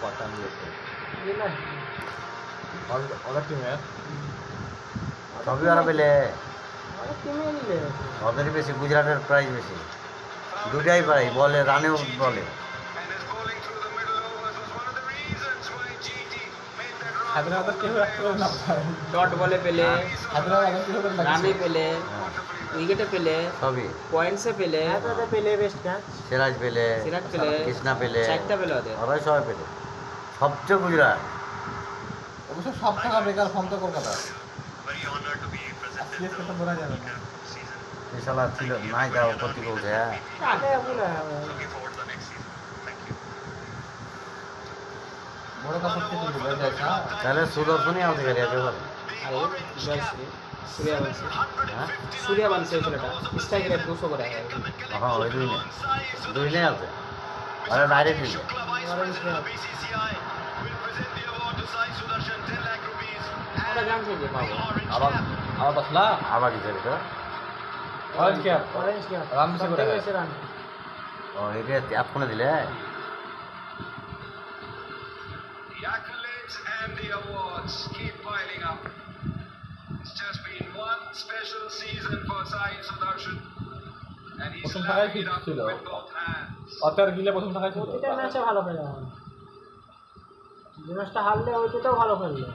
পাঠান দিয়েছে ওদের টিমের সবই ওরা পেলে টিমে নিলে ওদেরই বেশি, গুজরাটের প্রাইজ বেশি, দুটাই প্রাইজ, বলে রানেও বলে। হায়দ্রাবাদের কেউ রাখতে পারে না ডট বলে পেলে, হায়দ্রাবাদের কেউ রানে পেলে, হ্যাঁ, উইকেটে পেলে, সবই পয়েন্টসে পেলে, পেলে বেস্ট ম্যাচ সিরাজ পেলে, সিরাজ পেলে, কৃষ্ণা পেলে, চারটা পেলে ওদের। ওরাই সবাই পেলে, সবচেয়ে গুজরাট। অবশ্য সব টাকা বেকার ফর্ম তো কলকাতা সিএসকে তো বোঝা যাবে না এই শালা ছিল নাই, তাও উপর থেকে উঠে। হ্যাঁ, বড় কাপড় থেকে বোঝা যায় না তাহলে সুদর্শনই আনতে গেলে একেবারে। আরে জয়শ্রী, সূর্যবংশী, হ্যাঁ, সূর্যবংশী ছেলেটা স্ট্রাইক রেট 200 করে হয়। হ্যাঁ, ওই দুই নেই আছে, ওরা ডাইরেক্ট দিলে। আমরা জানছি যে পাবো। আবার আবার 10 লাখ আবার কি ছেড়ে তো, orange cap orange cap run বেশি করে বেশি রান ও এটা এক্ষণে দিলে। The accolades and the awards keep piling up. It's just been one special season for Sai Sudarshan, and he's প্রথম থাকায় lapped it up ছিল with both hands. অতার গিলে প্রথম থাকায় ছিল প্রতিটা ম্যাচে ভালো খেলে যে ম্যাচটা হারলে ওইটাও ভালো খেললো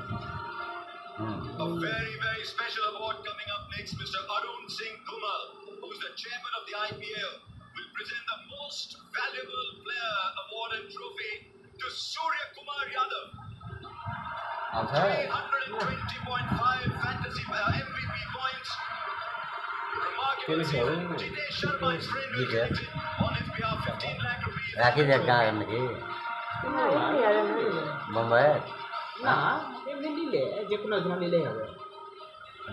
A very, very special award coming up next. Mr. Arun Singh Dhumal, who's the chairman of the IPL, will present the most valuable player award and trophy to Surya Kumar Yadav. আচ্ছা 320.5 fantasy MVP points. Remarkable Finish, season. oh. Jitesh Sharma, his friend, who Good, yeah. collected on his behalf 15 lakh rupees. একই জায়গা নাকি বোম্বাইয়ে? না, এমনি নিলে যে কোনো একজন নিলেই হবে।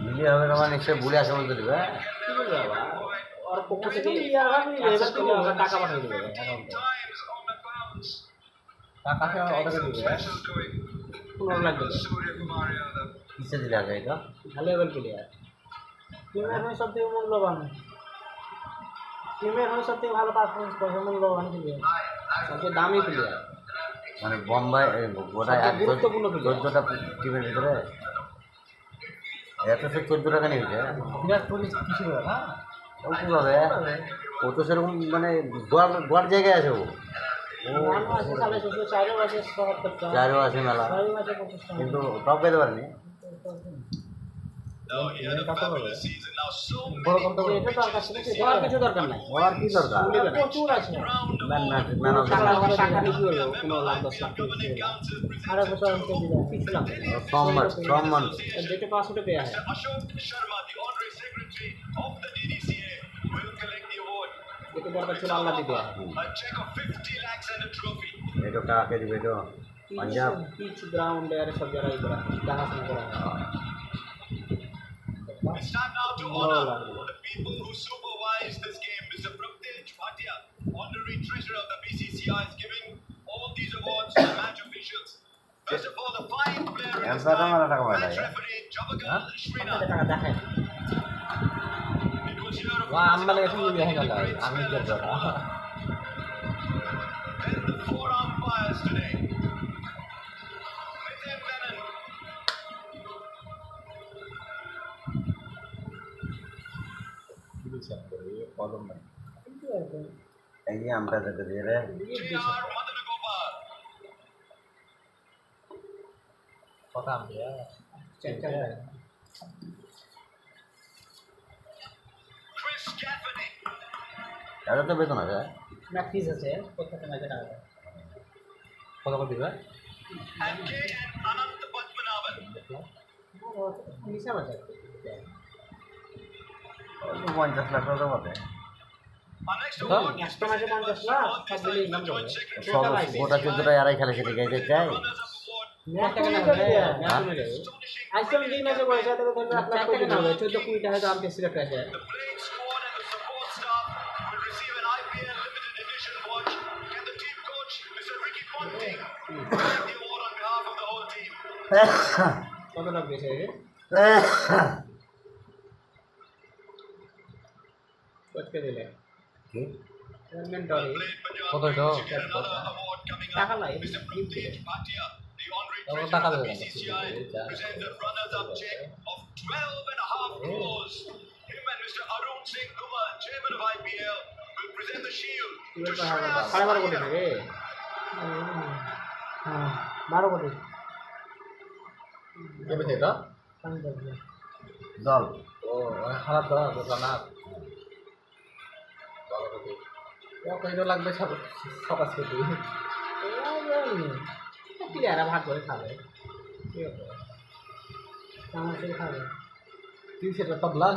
মিলিয়ে হবে না, মানে নিশ্চয়ই ভুলে আসে বলতে দেবে। কি বলবো বাবা, ওর পক্ষ থেকে access করলে ওরা টাকা পাঠিয়ে দেবে অ্যাকাউন্টে। Times on the bounce. টাকা অর্ডার দিবে Special doing. 15 লাখ দেবে। Surya Kumar Yadav. কিসে দিলে আছে এটা? ভালো লেভেল প্লেয়ার। টিমের হয়ে সব থেকে মূল্যবান টিমের হয়ে সব থেকে ভালো পারফরমেন্স করে মূল্যবান প্লেয়ার সবচেয়ে দামি প্লেয়ার। মানে বোম্বাই গোটা সবচেয়ে এক গুরুত্বপূর্ণ player। 14টা টিমের ভিতরে এত সে 14 টাকা নিয়েছে। বিরাট কোহলি কিছু করে না ও কীভাবে, ও তো সেরকম মানে গোয়ার জায়গায় আছে, ও আছে সালে শেষে চারও আছে ৭৭টা চারও আছে মেলা, ৬ ম্যাচে 25টা কিন্তু টপ পেতে পারেনি। Oh, he had a fabulous season. Now so বড় many করতে এটা দরকার ছিল দেওয়ার কিছু দরকার নাই। ওর কি দরকার, প্রচুর আছে round of ম্যান অফ টাকা আমার টাকা নিয়ে কি করবো? 15 লাখ 10 লাখ governing council আর president বছর অঙ্কে দিলে কিছু লাভ নেই। সম্মান যেটা পাস ওটা পেয়ে আছে। Ashok Sharma, the honorary secretary of the DDCA, will collect the award. যেটা দরকার ছিল আল্লাহ দিবে। A check of 50 lakhs and a trophy. এটা কাকে দিবে, তো পাঞ্জাব। পিচ গ্রাউন্ড এর সব জায়গায় করা দেখাশোনা করা হয়। It's time now to honor the people who supervise this game. Mr. Prabtej Bhatia, honorary treasurer of the BCCI, is giving all these awards to the match officials. First of all, the fine player in this time, match referee Javagal Srinath. টাকা দেখায়। It was here of বা আমবালে এসে নিয়ে গেল আমি কি করব then the four umpires today. Nitin Menon, বিচার করে কলম নাই এই যে আমরা যেতে দিয়ে রে, J.R. Madanagopal, কথা আমি Chris Gaffney, এত তো বেতন আছে। না ফিস আছে প্রত্যেকটা ম্যাচে টাকা দেয়। কত করে দিবে and K.N. Anant Padmanabhan. হিসাব আছে। 50 লাখ টাকা বটে, Our next Huh? award is একটা ম্যাচে 50 লাখ the সব মিলিয়ে ইনকাম করবে। Joint Secretary সব of গোটা 14টা এরাই খেলে, সেটা গাইতে চাই। Runners Up Award. ম্যাচ টাকা না করে দেয় ম্যাচ হয়ে যাবে। Astonishing আইসিএল যে ম্যাচে করেছে তাকে ধরবে 8 লাখ 4 টাকা না হবে 14-20 টাকা হয়তো আমাকে সিলেক্ট আছে। the playing squad and the support staff will receive an IPL limited edition watch. Can the team coach, Mr. Ricky Ponting, collect the award on behalf of the whole team? কত লাখ দিয়েছে রে? কোচকে দিলে। কি মেন্টরি Played Punjab কত এটা to get another award coming টাকা up. লাগে Mr. Prabdev Bhatia, the honorary Oh, treasurer টাকা of the দেবে না, BCCI, এটা। presents a runners-up check of 12.5 crores. Him and Mr. Arun Singh Kumar, chairman of IPL, will present the shield to Shreyas 12.5 কোটি Iyer. রে হ্যাঁ 12 কোটি কে পেয়েছে এটা? আমি বলছি দল ও খারাপ দাও দোকানার কত লাগবে সকাশ করতে প্লেয়াররা ভাগ করে খাবে আমার সাথে খাবে তুই সেটা তবলা